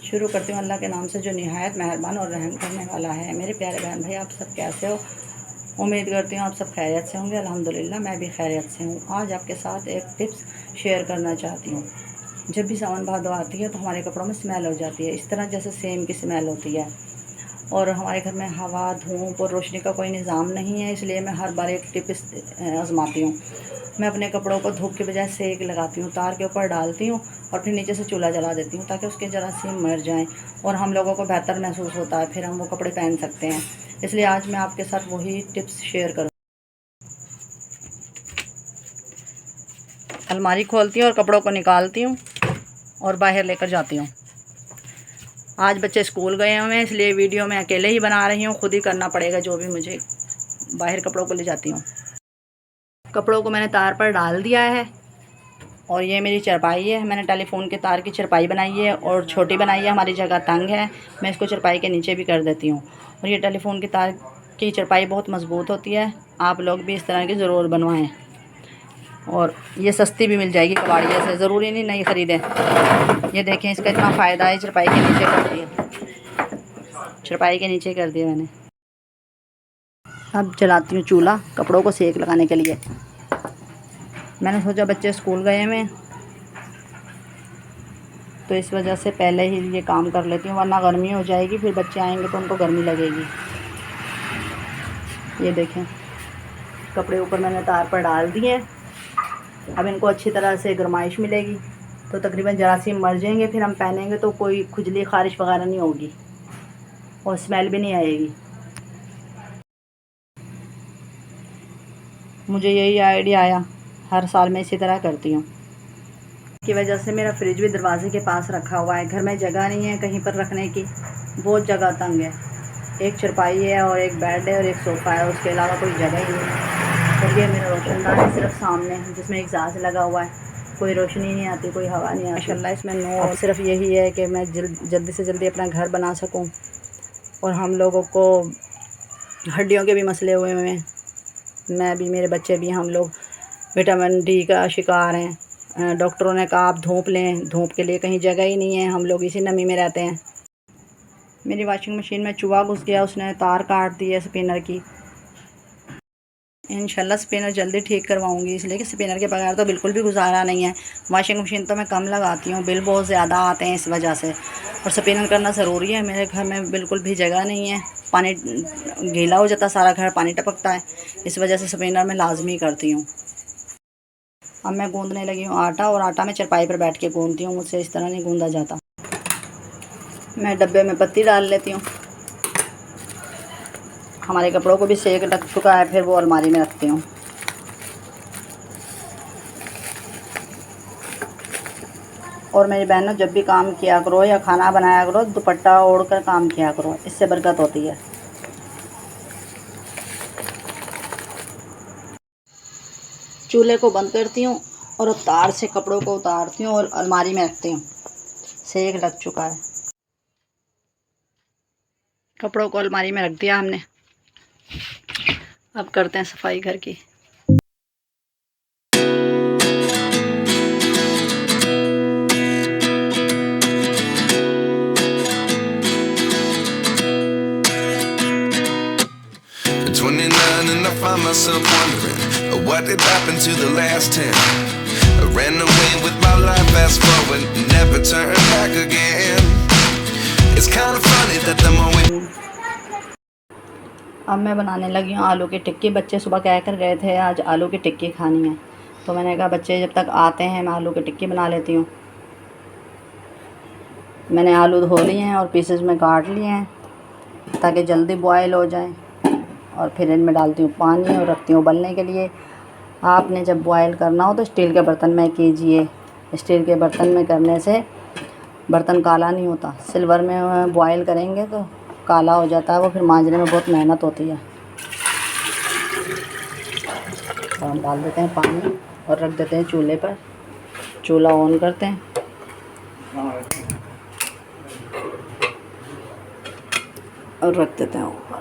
शुरू करती हूँ अल्लाह के नाम से जो निहायत मेहरबान और रहम करने वाला है। मेरे प्यारे बहन भाई, आप सब कैसे हो? उम्मीद करती हूँ आप सब खैरियत से होंगे। अल्हम्दुलिल्लाह मैं भी खैरियत से हूँ। आज आपके साथ एक टिप्स शेयर करना चाहती हूँ। जब भी सावन भादो आती है तो हमारे कपड़ों में स्मेल हो जाती है, इस तरह जैसे सेम की स्मेल होती है। और हमारे घर में हवा, धूप और रोशनी का कोई निज़ाम नहीं है, इसलिए मैं हर बार एक टिप आजमाती हूँ। मैं अपने कपड़ों को धूप के बजाय सेक लगाती हूँ, तार के ऊपर डालती हूँ और फिर नीचे से चूल्हा जला देती हूँ ताकि उसके जरासीम मर जाएं और हम लोगों को बेहतर महसूस होता है, फिर हम वो कपड़े पहन सकते हैं। इसलिए आज मैं आपके साथ वही टिप्स शेयर करूँ। अलमारी खोलती हूँ और कपड़ों को निकालती हूँ और बाहर लेकर जाती हूँ। आज बच्चे स्कूल गए हुए हैं, इसलिए वीडियो मैं अकेले ही बना रही हूँ। खुद ही करना पड़ेगा जो भी मुझे। बाहर कपड़ों को ले जाती हूँ। कपड़ों को मैंने तार पर डाल दिया है और ये मेरी चारपाई है। मैंने टेलीफोन के तार की चारपाई बनाई है और छोटी बनाई है, हमारी जगह तंग है। मैं इसको चारपाई के नीचे भी कर देती हूँ। और ये टेलीफोन के तार की चारपाई बहुत मज़बूत होती है, आप लोग भी इस तरह की ज़रूर बनवाएं। और ये सस्ती भी मिल जाएगी कबाड़िया से, ज़रूरी नहीं ख़रीदें। ये देखें, इसका इतना फ़ायदा है। चारपाई के नीचे कर दिया, चारपाई के नीचे कर दिया मैंने। अब जलाती हूँ चूल्हा कपड़ों को सेक लगाने के लिए। मैंने सोचा बच्चे स्कूल गए हैं तो इस वजह से पहले ही ये काम कर लेती हूँ, वरना गर्मी हो जाएगी, फिर बच्चे आएंगे तो उनको गर्मी लगेगी। ये देखें, कपड़े ऊपर मैंने तार पर डाल दिए। अब इनको अच्छी तरह से गर्माइश मिलेगी तो तकरीबन जरासीम मर जाएंगे, फिर हम पहनेंगे तो कोई खुजली ख़ारिश वगैरह नहीं होगी और स्मेल भी नहीं आएगी। मुझे यही आइडिया आया, हर साल मैं इसी तरह करती हूँ। की वजह से मेरा फ्रिज भी दरवाजे के पास रखा हुआ है। घर में जगह नहीं है कहीं पर रखने की, बहुत जगह तंग है। एक चारपाई है और एक बेड है और एक सोफ़ा है, उसके अलावा कोई जगह ही नहीं है। और ये मेरा रोशनदान है सिर्फ सामने, जिसमें एग्जास्ट लगा हुआ है, कोई रोशनी नहीं आती, कोई हवा नहीं आती। माशाल्लाह इसमें नो सिर्फ यही है कि मैं जल्दी से जल्दी अपना घर बना सकूं। और हम लोगों को हड्डियों के भी मसले हुए हैं, मैं भी, मेरे बच्चे भी, हम लोग विटामिन डी का शिकार हैं। डॉक्टरों ने कहा आप धूप लें, धूप के लिए कहीं जगह ही नहीं है, हम लोग इसी नमी में रहते हैं। मेरी वॉशिंग मशीन में चूहा घुस गया, उसने तार काट दी है स्पिनर की। इंशाल्लाह स्पिनर जल्दी ठीक करवाऊंगी, इसलिए कि स्पिनर के बगैर तो बिल्कुल भी गुजारा नहीं है। वॉशिंग मशीन तो मैं कम लगाती हूँ, बिल बहुत ज़्यादा आते हैं इस वजह से, और स्पिनर करना ज़रूरी है। मेरे घर में बिल्कुल भी जगह नहीं है, पानी गीला हो जाता, सारा घर पानी टपकता है, इस वजह से स्पिनर मैं लाजमी करती हूँ। अब मैं गूंदने लगी हूँ आटा, और आटा मैं चारपाई पर बैठ के गूंदती हूँ, मुझसे इस तरह नहीं गूंदा जाता। मैं डब्बे में पत्ती डाल लेती हूँ। हमारे कपड़ों को भी सेक लग चुका है, फिर वो अलमारी में रखती हूँ। और मेरी बहनों, जब भी काम किया करो या खाना बनाया करो, दुपट्टा ओढ़ कर काम किया करो, इससे बरकत होती है। चूल्हे को बंद करती हूँ और अब तार से कपड़ों को उतारती हूँ और अलमारी में रखती हूँ। सेक लग चुका है, कपड़ों को अलमारी में रख दिया हमने। अब करते हैं सफाई घर की। At 29 and I find myself wondering what did happen to the last 10. I ran away with my life, fast forward, never turn back again. It's kind of funny that the more we... अब मैं बनाने लगी हूँ आलू की टिक्की। बच्चे सुबह कह कर गए थे आज आलू की टिक्की खानी है, तो मैंने कहा बच्चे जब तक आते हैं मैं आलू की टिक्की बना लेती हूँ। मैंने आलू धो लिए हैं और पीसेस में काट लिए हैं ताकि जल्दी बॉयल हो जाए। और फिर इनमें डालती हूँ पानी और रखती हूँ उबलने के लिए। आपने जब बॉयल करना हो तो स्टील के बर्तन में कीजिए। स्टील के बर्तन में करने से बर्तन काला नहीं होता। सिल्वर में बॉयल करेंगे तो काला हो जाता है, वो फिर मांजने में बहुत मेहनत होती है। तो हम डाल देते हैं पानी और रख देते हैं चूल्हे पर। चूल्हा ऑन करते हैं और रख देते हैं ऊपर।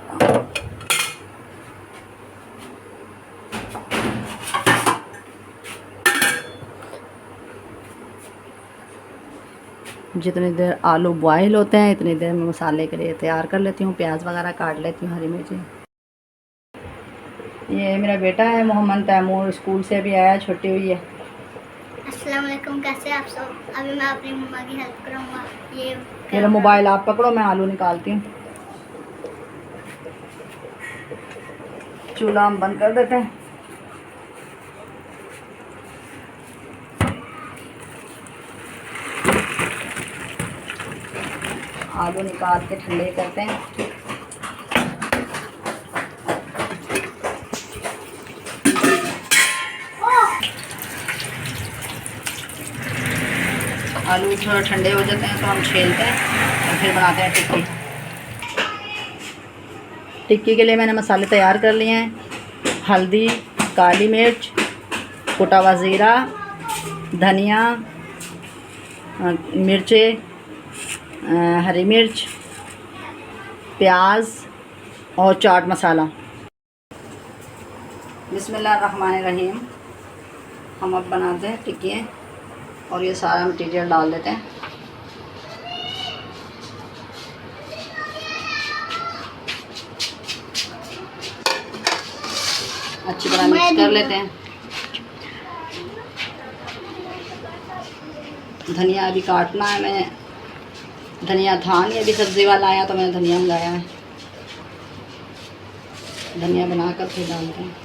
जितनी देर आलू बॉयल होते हैं इतनी देर मैं मसाले के लिए तैयार कर लेती हूँ। प्याज वगैरह काट लेती हूँ, हरी मिर्ची। ये मेरा बेटा है मोहम्मद तैमूर, स्कूल से अभी आया, छुट्टी हुई है। अस्सलाम वालेकुम, कैसे आप सब। अभी मैं अपनी मम्मा की हेल्प करूँगा। ये मेरा मोबाइल आप पकड़ो, मैं आलू निकालती हूँ। चूल्हा हम बंद कर देते हैं। आलू निकाल के ठंडे करते हैं। आलू थोड़ा ठंडे हो जाते हैं तो हम छीलते हैं और फिर बनाते हैं टिक्की। टिक्की के लिए मैंने मसाले तैयार कर लिए हैं। हल्दी, काली मिर्च, कुटा हुआ ज़ीरा, धनिया, मिर्चें, हरी मिर्च, प्याज और चाट मसाला। बिस्मिल्लाहिर्रहमानिर्रहीम। हम अब बनाते हैं टिक्की और ये सारा मटीरियल डाल देते हैं। अच्छी तरह मिक्स कर लेते हैं। धनिया अभी काटना है, मैं धनिया था नहीं, अभी सब्ज़ी वाला आया तो मैंने धनिया मंगाया है। धनिया बनाकर फिर डालते हैं।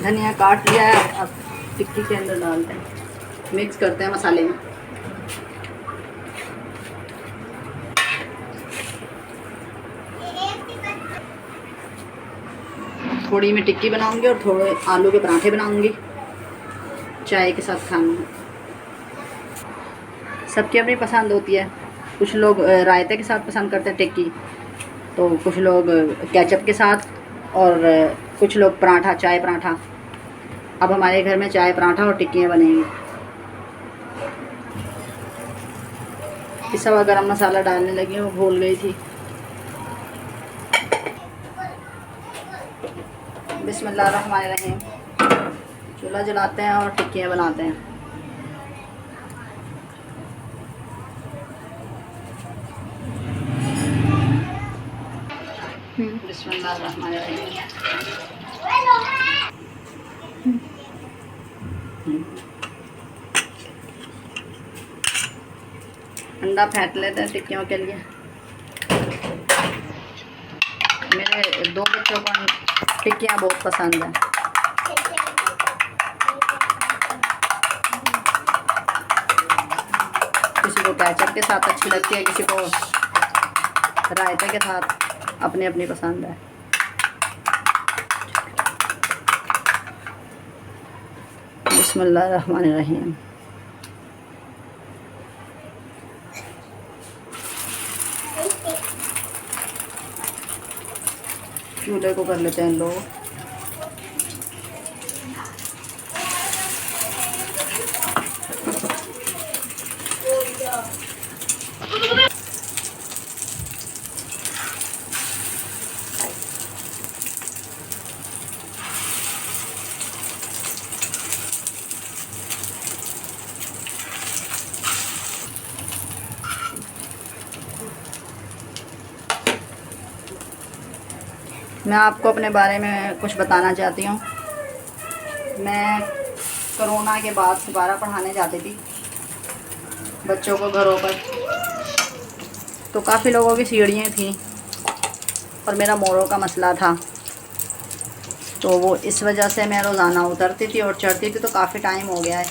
धनिया काट लिया है, अब टिक्की के अंदर डालते हैं, मिक्स करते हैं मसाले में। थोड़ी मैं टिक्की बनाऊंगी और थोड़े आलू के पराठे बनाऊंगी, चाय के साथ खाना। सबकी अपनी पसंद होती है। कुछ लोग रायते के साथ पसंद करते हैं टिक्की, तो कुछ लोग केचप के साथ, और कुछ लोग पराठा, चाय पराठा। अब हमारे घर में चाय पराठा और टिक्कियाँ बनेंगी। पिसा हुआ गरम मसाला डालने लगी हूँ, भूल गई थी। बिस्मिल्लाहिर्रहमानिर्रहीम। चूल्हा जलाते हैं और टिक्कियाँ बनाते हैं। बिस्मिल्लाहिर्रहमानिर्रहीम। अंडा फेंट लेते हैं टिक्कियों के लिए। मेरे 2 बच्चों को टिक्कियाँ बहुत पसंद है। किसी को केचप के साथ अच्छी लगती है, किसी को रायते के साथ, अपनी अपनी पसंद है। बिस्मिल्लाहिर्रहमानिर्रहीम। चूल्हे को कर लेते हैं लो। मैं आपको अपने बारे में कुछ बताना चाहती हूँ। मैं कोरोना के बाद दोबारा पढ़ाने जाती थी बच्चों को घरों पर, तो काफ़ी लोगों की सीढ़ियाँ थीं और मेरा मोरों का मसला था, तो वो इस वजह से मैं रोज़ाना उतरती थी और चढ़ती थी, तो काफ़ी टाइम हो गया है।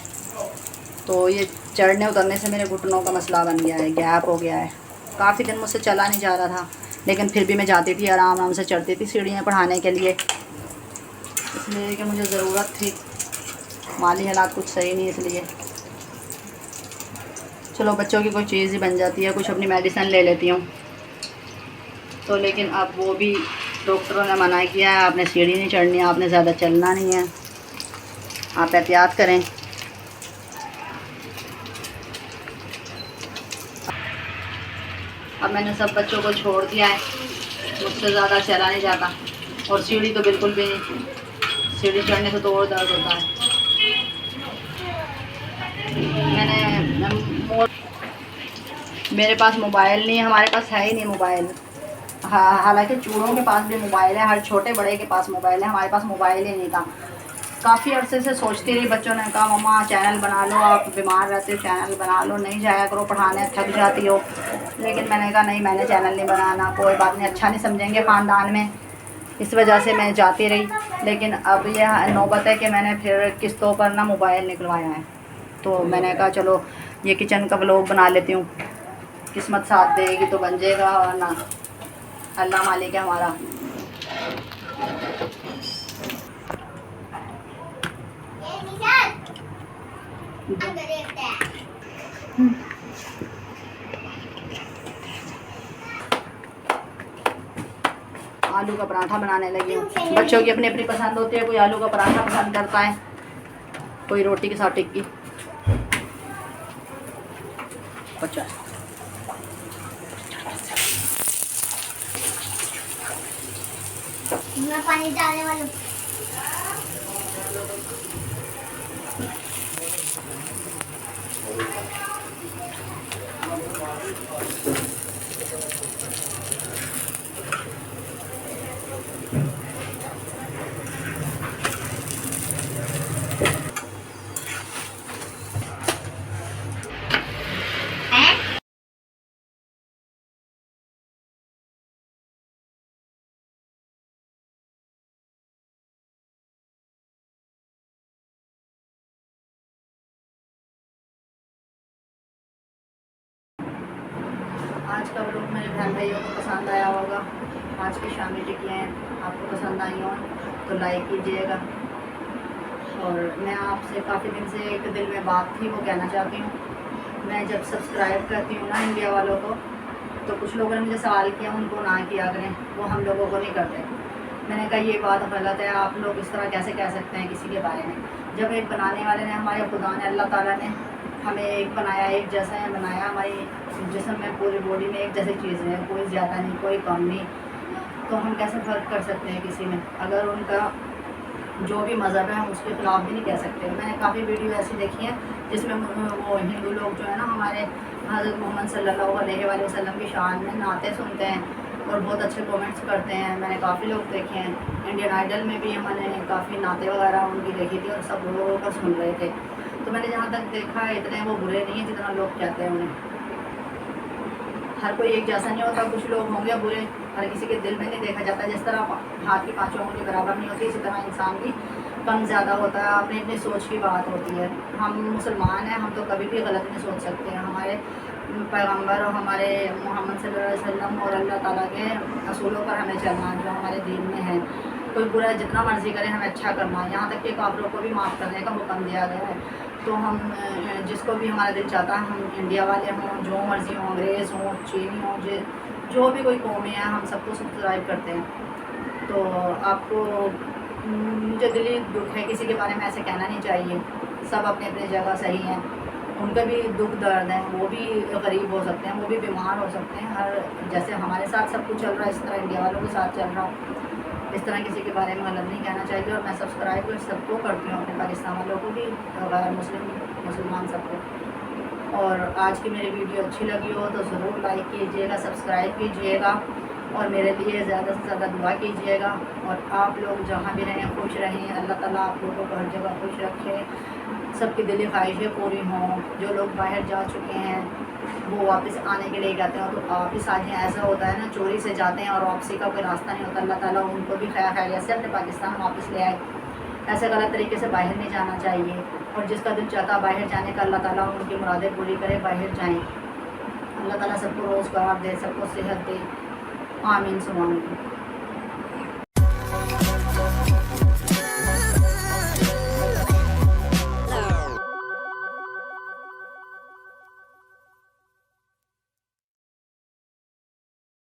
तो ये चढ़ने उतरने से मेरे घुटनों का मसला बन गया है, गैप हो गया है। काफ़ी दिन मुझसे चला नहीं जा रहा था, लेकिन फिर भी मैं जाती थी, आराम आराम से चढ़ती थी सीढ़ियाँ पढ़ाने के लिए, इसलिए कि मुझे ज़रूरत थी। माली हालात कुछ सही नहीं, इसलिए चलो बच्चों की कोई चीज़ ही बन जाती है, कुछ अपनी मेडिसिन ले लेती हूँ। तो लेकिन अब वो भी डॉक्टरों ने मना किया है, आपने सीढ़ी नहीं चढ़नी है, आपने ज़्यादा चलना नहीं है, आप एहतियात करें। अब मैंने सब बच्चों को छोड़ दिया है, मुझसे ज़्यादा चला नहीं जाता, और सीढ़ी तो बिल्कुल भी नहीं, सीढ़ी चढ़ने से तो और दर्द होता है। मेरे पास मोबाइल नहीं है, हमारे पास है ही नहीं मोबाइल। हाँ, हालांकि चूड़ों के पास भी मोबाइल है, हर छोटे बड़े के पास मोबाइल है, हमारे पास मोबाइल ही नहीं था। काफ़ी अरसे से सोचती रही, बच्चों ने कहा मम्मा चैनल बना लो, आप बीमार रहते हो चैनल बना लो, नहीं जाया करो पढ़ाने, थक जाती हो। लेकिन मैंने कहा नहीं, मैंने चैनल नहीं बनाना, कोई बात नहीं, अच्छा नहीं समझेंगे ख़ानदान में, इस वजह से मैं जाती रही। लेकिन अब यह नौबत है कि मैंने फिर किस्तों पर ना मोबाइल निकलवाया है, तो मैंने कहा चलो ये किचन का व्लॉग बना लेती हूँ, किस्मत साथ देगी तो बन जाएगा, और ना अल्लाह मालिक है हमारा। आलू का पराठा बनाने लगी हूँ। बच्चों की अपनी अपनी पसंद होती है, कोई आलू का पराठा पसंद करता है, कोई रोटी के साथ टिक्की। 50 मैं पानी डालने वाली हूँ। आज का व्लॉग मेरे बहन भाइयों को पसंद आया होगा। आज की शामी टिक्कियाँ आपको पसंद आई हो तो लाइक कीजिएगा। और मैं आपसे काफ़ी दिन से एक दिल में बात थी, वो कहना चाहती हूँ। मैं जब सब्सक्राइब करती हूँ ना इंडिया वालों को, तो कुछ लोगों ने मुझे सवाल किया, उनको ना किया करें, वो हम लोगों को नहीं करते। मैंने कहा ये बात गलत है, आप लोग इस तरह कैसे कह सकते हैं किसी के बारे में। जब एक बनाने वाले ने, हमारे खुदा ने, अल्लाह ताला ने हमें एक बनाया, एक जैसा है बनाया, हमारी जिस्म में पूरी बॉडी में एक जैसी चीज़ें हैं, कोई ज़्यादा नहीं कोई कम नहीं, तो हम कैसे फ़र्क कर सकते हैं किसी में। अगर उनका जो भी मज़हब है हम उसके ख़िलाफ़ भी नहीं कह सकते। मैंने काफ़ी वीडियो ऐसी देखी हैं जिसमें वो हिंदू लोग जो है ना, हमारे हज़रत मोहम्मद सल्लल्लाहु अलैहि वसल्लम की शान में नाते सुनते हैं और बहुत अच्छे कमेंट्स करते हैं। मैंने काफ़ी लोग देखे हैं, इंडियन आइडल में भी हमने काफ़ी नाते वगैरह उनकी देखी थी और सब लोगों को सुन रहे थे। तो मैंने जहाँ तक देखा है इतने वो बुरे नहीं हैं जितना लोग कहते हैं उन्हें। हर कोई एक जैसा नहीं होता, कुछ लोग होंगे बुरे, हर किसी के दिल में नहीं देखा जाता। जिस तरह हाथ की पांचों उंगली बराबर नहीं होती, इसी तरह इंसान की कम ज़्यादा होता है, अपनी अपनी सोच की बात होती है। हम मुसलमान हैं, हम तो कभी भी गलत नहीं सोच सकते हैं। हमारे पैगंबर और हमारे मोहम्मद सल्लल्लाहु अलैहि वसल्लम और अल्लाह ताला के असूलों पर हमें चलना, जो हमारे दीन में है। कोई बुरा जितना मर्ज़ी करे, हमें अच्छा करना है, यहाँ तक कि काफिरों को भी माफ़ करने का हुक्म दिया गया है। तो हम जिसको भी हमारा दिल चाहता है, हम इंडिया वाले हों, जो मर्ज़ी हों, अंग्रेज़ हों, चीनी हों, जो भी कोई कौमें हैं, हम सबको सब्सक्राइब करते हैं। तो आपको मुझे दिली दुख है, किसी के बारे में ऐसे कहना नहीं चाहिए। सब अपने अपने जगह सही हैं, उनका भी दुख दर्द है, वो भी गरीब हो सकते हैं, वो भी बीमार हो सकते हैं। हर जैसे हमारे साथ सब कुछ चल रहा है, इस तरह इंडिया वालों के साथ चल रहा हो। इस तरह किसी के बारे में गलत नहीं कहना चाहिए। और मैं सब्सक्राइब सबको करती हूँ, अपने पाकिस्तान वालों को भी, गैर मुसलमान सबको। और आज की मेरी वीडियो अच्छी लगी हो तो ज़रूर लाइक कीजिएगा, सब्सक्राइब कीजिएगा और मेरे लिए ज़्यादा से ज़्यादा दुआ कीजिएगा। और आप लोग जहाँ भी रहें खुश रहें, अल्लाह ताला आप लोगों को हर जगह खुश रखे, सबकी दिली ख्वाहिशें पूरी हों। जो लोग बाहर जा चुके हैं वो वापस आने के लिए कहते हैं, तो वापस आ जाएँ। ऐसा होता है ना, चोरी से जाते हैं और वापसी का कोई रास्ता नहीं होता। अल्लाह ताला उनको भी खैरियत से अपने पाकिस्तान वापस ले आए। ऐसे गलत तरीके से बाहर नहीं जाना चाहिए। और जिसका दिल चाहता बाहर जाने का, अल्लाह ताला उनकी मुरादें पूरी करे, बाहर जाएँ। अल्लाह ताला सबको रोज़गार दे, सबको सेहत दे। आमीन सुभान अल्लाह।